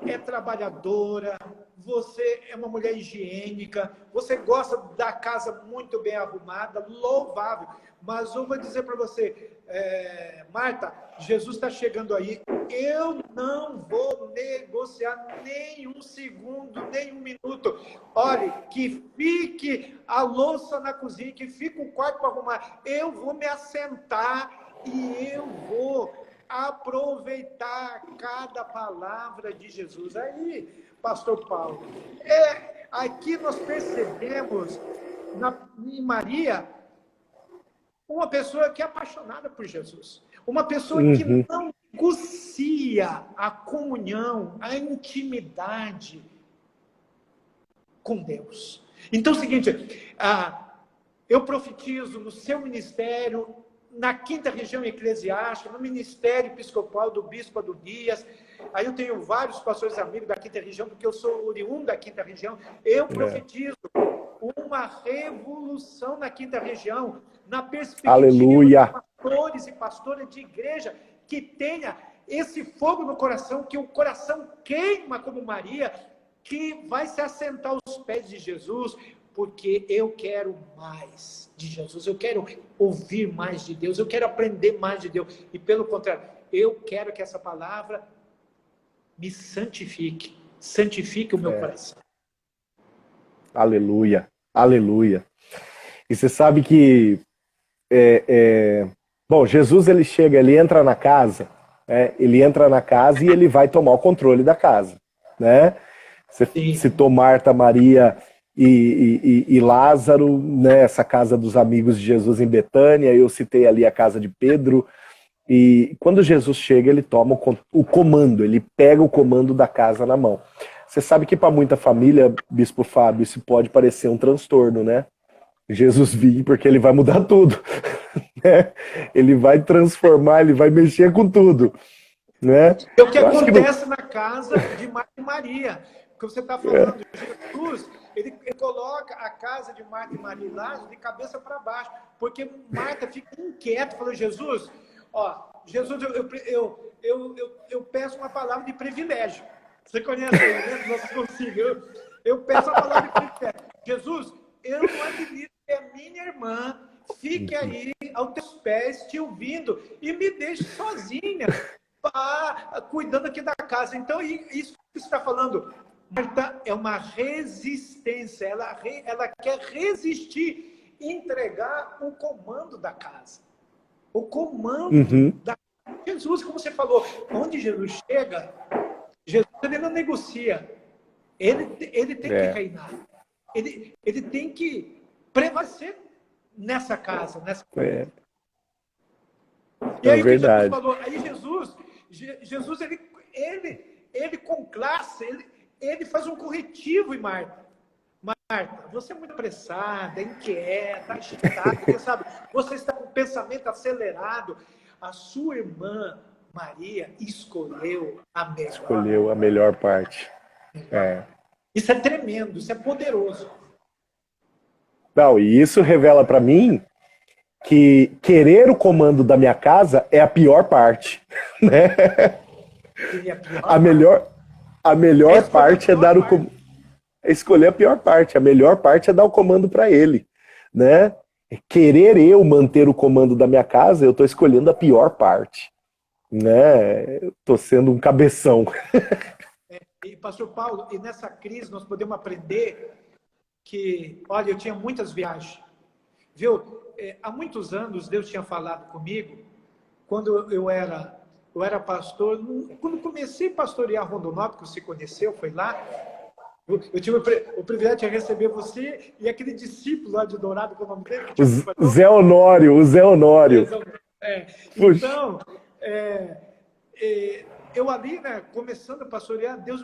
é trabalhadora, você é uma mulher higiênica, você gosta da casa muito bem arrumada, louvável, mas eu vou dizer para você, Marta, Jesus está chegando aí, eu não vou negociar nem um segundo, nem um minuto. Olha, que fique a louça na cozinha, que fique o quarto para arrumar. Eu vou me assentar e eu vou aproveitar cada palavra de Jesus. Aí, pastor Paulo, aqui nós percebemos em Maria uma pessoa que é apaixonada por Jesus, uma pessoa que não negocia a comunhão, a intimidade com Deus. Então é o seguinte, eu profetizo no seu ministério, na 5ª região eclesiástica, no ministério episcopal do Bispo Adonias. Aí eu tenho vários pastores amigos da 5ª região, porque eu sou oriundo da 5ª região. Eu profetizo uma revolução na 5ª região, na perspectiva Aleluia. de pastores e pastoras de igreja que tenha esse fogo no coração, que o coração queima como Maria, que vai se assentar aos pés de Jesus, porque eu quero mais de Jesus, eu quero ouvir mais de Deus, eu quero aprender mais de Deus, e pelo contrário, eu quero que essa palavra me santifique o meu coração. Aleluia, aleluia. E você sabe que, bom, Jesus ele chega, ele entra na casa, ele entra na casa e ele vai tomar o controle da casa, né? Você citou Marta, Maria e Lázaro, né? Essa casa dos amigos de Jesus em Betânia, eu citei ali a casa de Pedro, e quando Jesus chega, ele toma o comando, ele pega o comando da casa na mão. Você sabe que para muita família, Bispo Fábio, isso pode parecer um transtorno, né? Jesus vir, porque ele vai mudar tudo, né? Ele vai transformar, ele vai mexer com tudo, né? É o que acontece na casa de Marta e Maria, que você está falando. Jesus, ele coloca a casa de Marta e Maria e Lázaro de cabeça para baixo, porque Marta fica inquieta, falando: Jesus, eu peço uma palavra de privilégio. Você conhece aí, né? Nosso conselho. Eu peço uma palavra de privilégio. Jesus, eu não admito que a minha irmã fique aí aos teus pés, te ouvindo, e me deixe sozinha, cuidando aqui da casa. Então, isso que você está falando, Marta, é uma resistência. Ela quer resistir, entregar o comando da casa. O comando da Jesus, como você falou, onde Jesus chega, Jesus ele não negocia. Ele tem que reinar. Ele tem que prevalecer nessa casa. E aí o que Jesus falou? Aí Jesus ele com classe, ele faz um corretivo em Marta. Marta, você é muito apressada, inquieta, agitada, porque, sabe, você está com o pensamento acelerado. A sua irmã, Maria, escolheu a melhor parte. Isso é tremendo, isso é poderoso. Não, e isso revela para mim que querer o comando da minha casa é a pior parte, né? A melhor parte é dar o comando. É escolher a pior parte. A melhor parte é dar o comando para ele, né? Querer eu manter o comando da minha casa, eu estou escolhendo a pior parte, né? Eu estou sendo um cabeção. E pastor Paulo, e nessa crise nós podemos aprender que, olha, eu tinha muitas viagens, viu? Há muitos anos Deus tinha falado comigo, quando eu era pastor, quando comecei a pastorear Rondonópolis, que você conheceu, foi lá, eu tive o privilégio de receber você e aquele discípulo lá de Dourado, que é o nome dele? O Zé Honório. Então, eu ali, né, começando a pastorear, Deus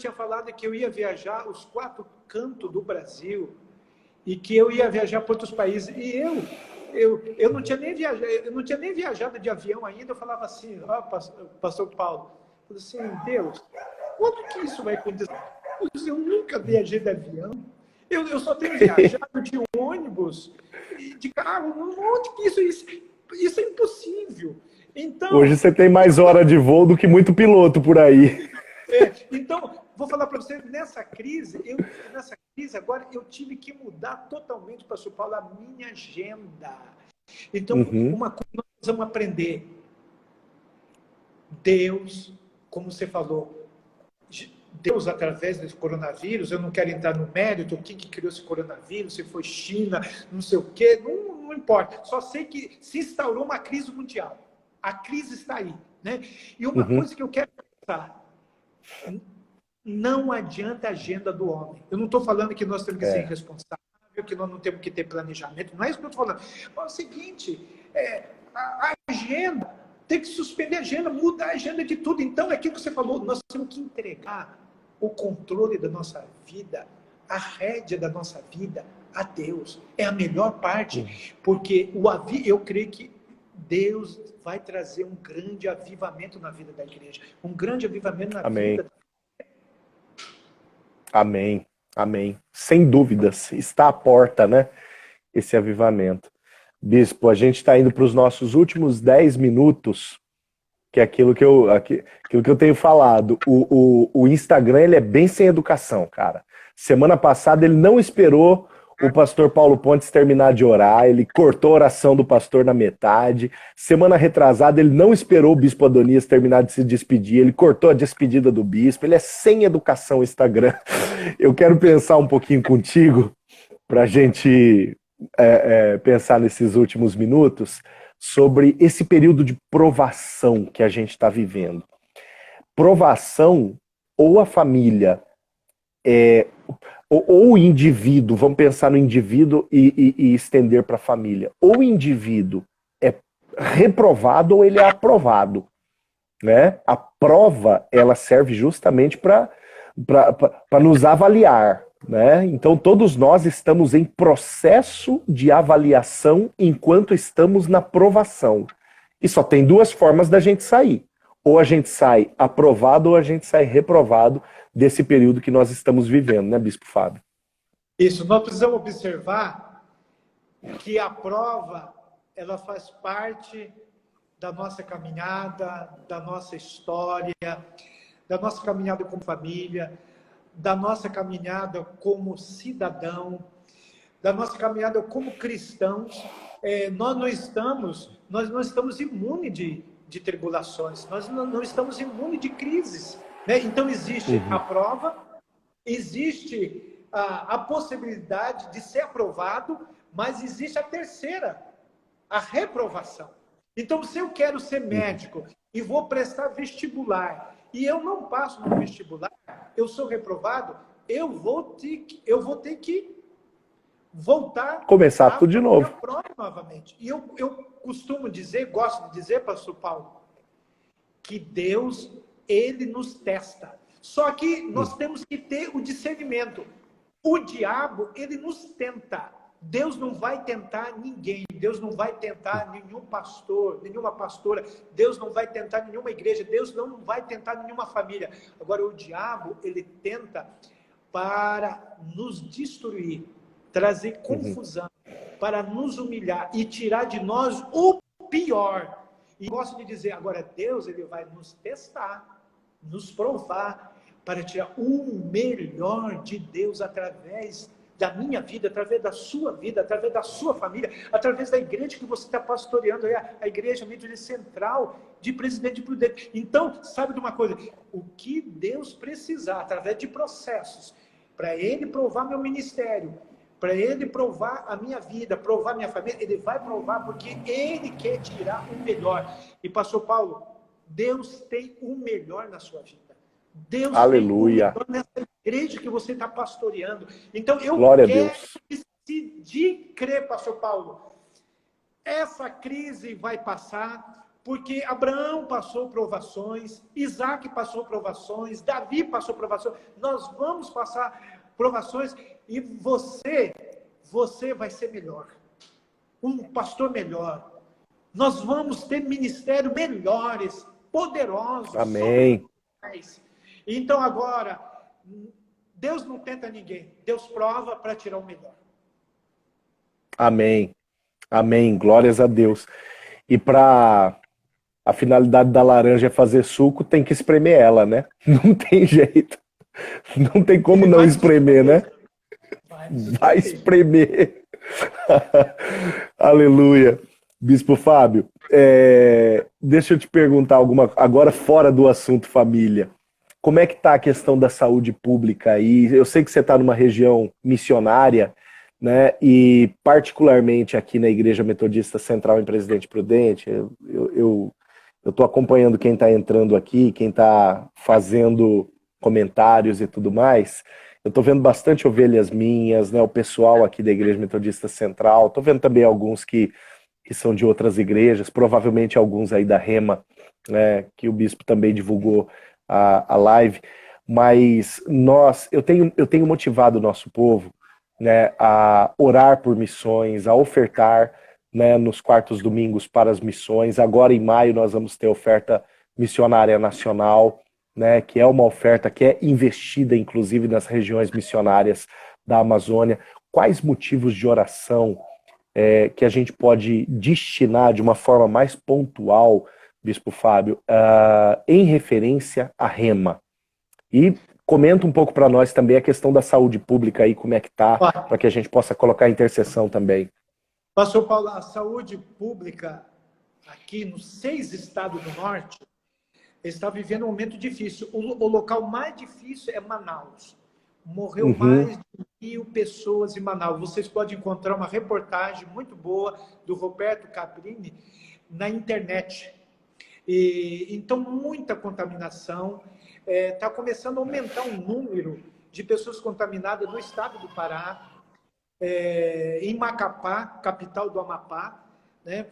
tinha falado que eu ia viajar os 4 cantos do Brasil e que eu ia viajar para outros países. E eu não tinha nem viajado de avião ainda. Eu falava assim, pastor Paulo, eu falei assim, Deus, quando que isso vai acontecer? Eu nunca viajei de avião. Eu só tenho viajado de ônibus, de carro. Onde que isso é impossível. Então, hoje você tem mais hora de voo do que muito piloto por aí. Então, vou falar para você, nessa crise agora eu tive que mudar totalmente, pastor Paulo, a minha agenda. Então, uma coisa nós precisamos aprender. Deus, como você falou, Deus, através desse coronavírus, eu não quero entrar no mérito, quem que criou esse coronavírus, se foi China, não sei o quê, não importa. Só sei que se instaurou uma crise mundial. A crise está aí, né? E uma coisa que eu quero pensar, não adianta a agenda do homem. Eu não estou falando que nós temos que ser irresponsáveis, que nós não temos que ter planejamento, não é isso que eu estou falando. Mas é o seguinte, a agenda, tem que suspender a agenda, mudar a agenda de tudo. Então, é aquilo que você falou, nós temos que entregar o controle da nossa vida, a rédea da nossa vida a Deus. É a melhor parte, porque eu creio que Deus vai trazer um grande avivamento na vida da igreja, um grande avivamento na vida. Amém, amém. Sem dúvidas, está à porta, né? Esse avivamento. Bispo, a gente está indo para os nossos últimos 10 minutos, que é aquilo que eu tenho falado. O Instagram, ele é bem sem educação, cara. Semana passada ele não esperou o pastor Paulo Pontes terminar de orar, ele cortou a oração do pastor na metade. Semana retrasada ele não esperou o bispo Adonias terminar de se despedir, ele cortou a despedida do bispo. Ele é sem educação o Instagram. Eu quero pensar um pouquinho contigo para a gente pensar nesses últimos minutos sobre esse período de provação que a gente está vivendo. Provação, ou a família ou o indivíduo, vamos pensar no indivíduo e estender para a família. Ou o indivíduo é reprovado ou ele é aprovado, né? A prova, ela serve justamente para nos avaliar, né? Então todos nós estamos em processo de avaliação enquanto estamos na provação. E só tem 2 formas da gente sair. Ou a gente sai aprovado ou a gente sai reprovado desse período que nós estamos vivendo, né, Bispo Fábio? Isso, nós precisamos observar que a prova, ela faz parte da nossa caminhada, da nossa história, da nossa caminhada como família, da nossa caminhada como cidadão, da nossa caminhada como cristãos. Nós não estamos imunes de tribulações, nós não estamos imunes de crises, né? Então existe a prova, existe a possibilidade de ser aprovado, mas existe a terceira, a reprovação. Então, se eu quero ser médico e vou prestar vestibular e eu não passo no vestibular, eu sou reprovado, eu vou ter que voltar, começar tudo de novo, a prova novamente. E eu costumo dizer, gosto de dizer, pastor Paulo, que Deus ele nos testa. Só que nós temos que ter o discernimento. O diabo, ele nos tenta. Deus não vai tentar ninguém. Deus não vai tentar nenhum pastor, nenhuma pastora. Deus não vai tentar nenhuma igreja. Deus não vai tentar nenhuma família. Agora, o diabo, ele tenta para nos destruir, trazer confusão, para nos humilhar e tirar de nós o pior. E gosto de dizer, agora Deus, ele vai nos testar, nos provar, para tirar o melhor de Deus através da minha vida, através da sua vida, através da sua família, através da igreja que você está pastoreando, a igreja Metodista Central de Presidente Prudente. Então, sabe de uma coisa? O que Deus precisar, através de processos, para Ele provar meu ministério, para Ele provar a minha vida, provar minha família, Ele vai provar porque Ele quer tirar o melhor. E pastor Paulo, Deus tem o melhor na sua vida. Deus Aleluia. tem o melhor nessa igreja que você está pastoreando. Então, eu Glória quero a Deus. decidir crer, pastor Paulo. Essa crise vai passar, porque Abraão passou provações, Isaac passou provações, Davi passou provações. Nós vamos passar provações e você vai ser melhor. Um pastor melhor. Nós vamos ter ministérios melhores, poderosos. Amém. Então agora, Deus não tenta ninguém. Deus prova para tirar o melhor. Amém. Amém. Glórias a Deus. E para a finalidade da laranja é fazer suco, tem que espremer ela, né? Não tem jeito. Não tem como não espremer, né? Vai espremer. Aleluia. Bispo Fábio, deixa eu te perguntar agora fora do assunto família. Como é que está a questão da saúde pública aí? Eu sei que você está numa região missionária, né? E particularmente aqui na Igreja Metodista Central em Presidente Prudente, eu estou acompanhando quem está entrando aqui, quem está fazendo comentários e tudo mais. Eu estou vendo bastante ovelhas minhas, né? O pessoal aqui da Igreja Metodista Central. Estou vendo também alguns que são de outras igrejas, provavelmente alguns aí da Rema, né? Que o bispo também divulgou a live. Mas eu tenho motivado o nosso povo, né, a orar por missões, a ofertar, né, nos quartos domingos para as missões. Agora em maio nós vamos ter oferta missionária nacional, né, que é uma oferta que é investida inclusive nas regiões missionárias da Amazônia. Quais motivos de oração que a gente pode destinar de uma forma mais pontual, Bispo Fábio, em referência à Rema? E comenta um pouco para nós também a questão da saúde pública aí, como é que tá, para que a gente possa colocar intercessão também. Pastor Paulo, a saúde pública aqui nos 6 estados do norte está vivendo um momento difícil. O local mais difícil é Manaus. Morreu mais de 1.000 pessoas em Manaus. Vocês podem encontrar uma reportagem muito boa do Roberto Cabrini na internet. Então, muita contaminação. Está começando a aumentar o número de pessoas contaminadas no estado do Pará, em Macapá, capital do Amapá, né?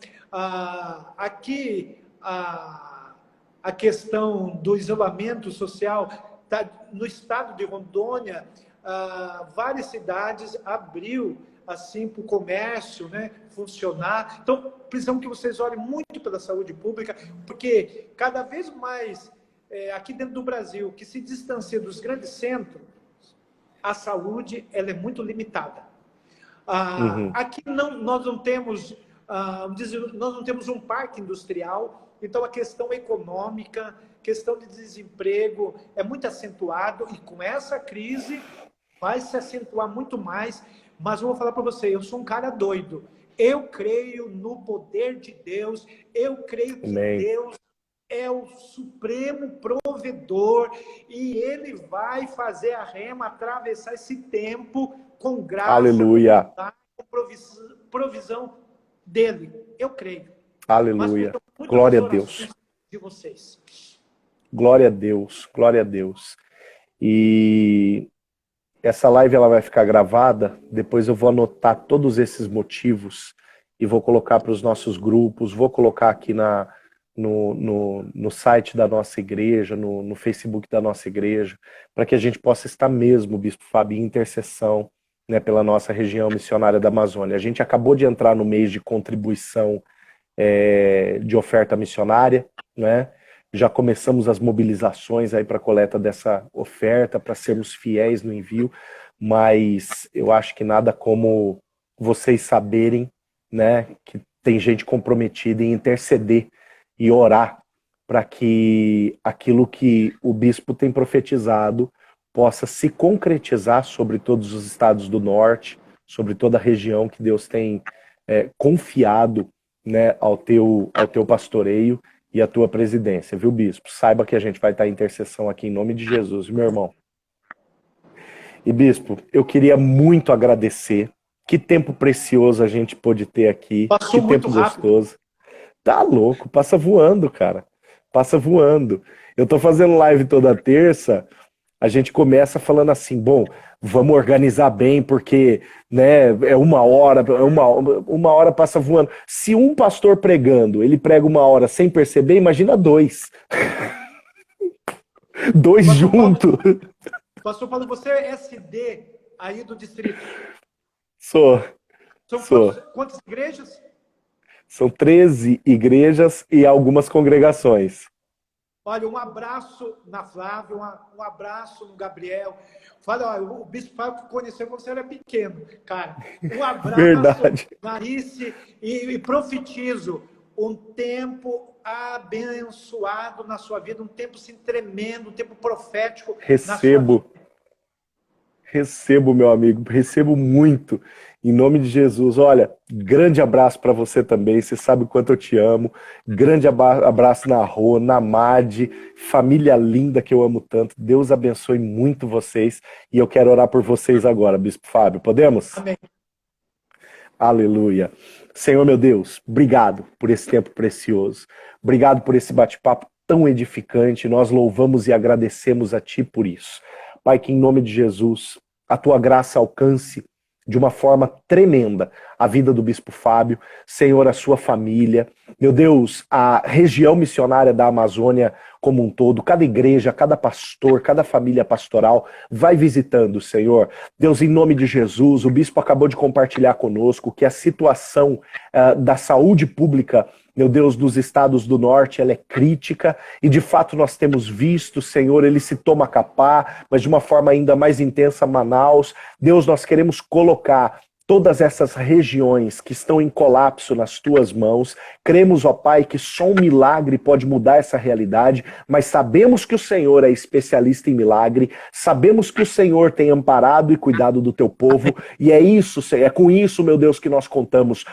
Aqui, a questão do isolamento social, tá, no estado de Rondônia, várias cidades abriu assim para o comércio, né, funcionar. Então, precisamos que vocês orem muito pela saúde pública, porque cada vez mais aqui dentro do Brasil, que se distancia dos grandes centros, a saúde ela é muito limitada. Aqui nós não temos um parque industrial, então a questão econômica, questão de desemprego é muito acentuado, e com essa crise vai se acentuar muito mais. Mas eu vou falar para você, eu sou um cara doido. Eu creio no poder de Deus, eu creio que Deus é o supremo provedor e Ele vai fazer a Rema atravessar esse tempo com graça, Aleluia, com provisão dEle. Eu creio. Aleluia. Glória a Deus. De vocês. Glória a Deus, glória a Deus. E essa live ela vai ficar gravada, depois eu vou anotar todos esses motivos e vou colocar para os nossos grupos, vou colocar aqui no site da nossa igreja, no Facebook da nossa igreja, para que a gente possa estar mesmo, Bispo Fábio, em intercessão, né, pela nossa região missionária da Amazônia. A gente acabou de entrar no mês de contribuição de oferta missionária, né? Já começamos as mobilizações aí para a coleta dessa oferta, para sermos fiéis no envio, mas eu acho que nada como vocês saberem, né, que tem gente comprometida em interceder e orar para que aquilo que o bispo tem profetizado possa se concretizar sobre todos os estados do norte, sobre toda a região que Deus tem confiado, né, ao teu pastoreio e à tua presidência, viu, bispo? Saiba que a gente vai estar em intercessão aqui em nome de Jesus, meu irmão. E, bispo, eu queria muito agradecer. Que tempo precioso a gente pôde ter aqui. Passou que muito tempo rápido. Gostoso. Tá louco, passa voando, cara. Passa voando. Eu tô fazendo live toda terça, a gente começa falando assim, bom, vamos organizar bem, porque, né, é uma hora passa voando. Se um pastor pregando, ele prega uma hora sem perceber, imagina dois. Dois juntos. Pastor Paulo, você é SD aí do distrito? Sou. Quantas igrejas? São 13 igrejas e algumas congregações. Olha, um abraço na Flávia, um abraço no Gabriel. Fala, olha, o Bispo Fábio conheceu quando você era pequeno, cara. Um abraço, Verdade. Narice, e profetizo um tempo abençoado na sua vida, um tempo assim, tremendo, um tempo profético. Recebo, meu amigo, recebo muito, em nome de Jesus. Olha, grande abraço para você também, você sabe o quanto eu te amo. Grande abraço na Rô, na Madi, família linda que eu amo tanto. Deus abençoe muito vocês e eu quero orar por vocês agora, Bispo Fábio. Podemos? Amém. Aleluia. Senhor, meu Deus, obrigado por esse tempo precioso. Obrigado por esse bate-papo tão edificante. Nós louvamos e agradecemos a Ti por isso. Pai, que em nome de Jesus, a Tua graça alcance de uma forma tremenda a vida do Bispo Fábio, Senhor, a sua família, meu Deus, a região missionária da Amazônia como um todo, cada igreja, cada pastor, cada família pastoral, vai visitando, Senhor. Deus, em nome de Jesus, o Bispo acabou de compartilhar conosco que a situação da saúde pública, meu Deus, dos estados do norte, ela é crítica e de fato nós temos visto, Senhor, ele se toma Macapá, mas de uma forma ainda mais intensa Manaus. Deus, nós queremos colocar todas essas regiões que estão em colapso nas tuas mãos. Cremos, ó Pai, que só um milagre pode mudar essa realidade, mas sabemos que o Senhor é especialista em milagre, sabemos que o Senhor tem amparado e cuidado do teu povo, e é isso, é com isso, meu Deus, que nós contamos.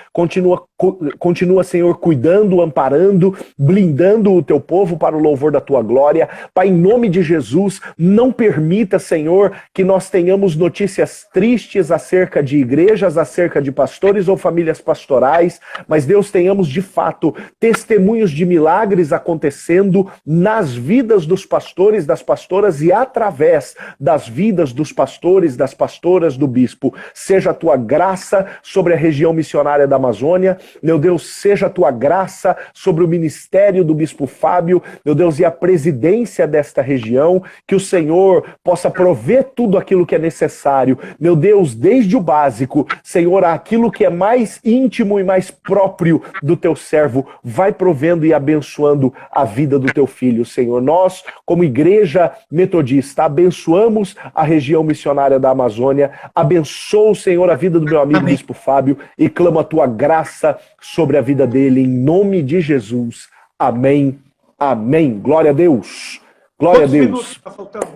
Continua, Senhor, cuidando, amparando, blindando o teu povo para o louvor da tua glória. Pai, em nome de Jesus, não permita, Senhor, que nós tenhamos notícias tristes acerca de igrejas, acerca de pastores ou famílias pastorais, mas Deus, tenhamos de fato testemunhos de milagres acontecendo nas vidas dos pastores, das pastoras e através das vidas dos pastores, das pastoras, do bispo. Seja a tua graça sobre a região missionária da Amazônia, meu Deus, seja a tua graça sobre o ministério do Bispo Fábio, meu Deus, e a presidência desta região, que o Senhor possa prover tudo aquilo que é necessário, meu Deus, desde o básico, Senhor, aquilo que é mais íntimo e mais próprio do teu servo, vai provendo e abençoando a vida do teu filho, Senhor. Nós, como igreja metodista, abençoamos a região missionária da Amazônia, abençoa, Senhor, a vida do meu amigo Amém. Bispo Fábio e clamo a tua graça sobre a vida dele, em nome de Jesus. Amém, amém. Glória a Deus. Glória a Quantos Deus. minutos está faltando?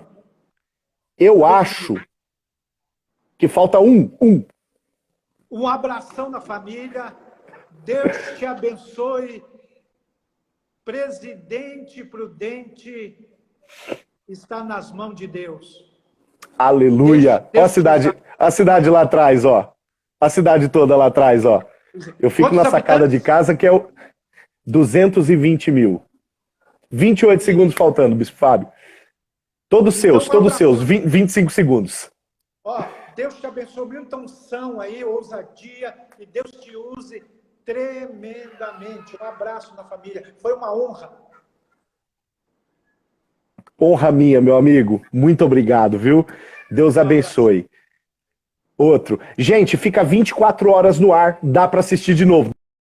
Eu acho que falta um. Um abração na família. Deus te abençoe. Presidente prudente está nas mãos de Deus. Aleluia. Olha a cidade lá atrás, ó. A cidade toda lá atrás, ó. Eu fico na sacada de casa, que é o 220 mil. 28 segundos faltando, Bispo Fábio. Todos seus, 25 segundos. Ó, Deus te abençoe, muita unção aí, ousadia, e Deus te use tremendamente. Um abraço na família. Foi uma honra. Honra minha, meu amigo. Muito obrigado, viu? Deus abençoe. Outro. Gente, fica 24 horas no ar. Dá para assistir de novo.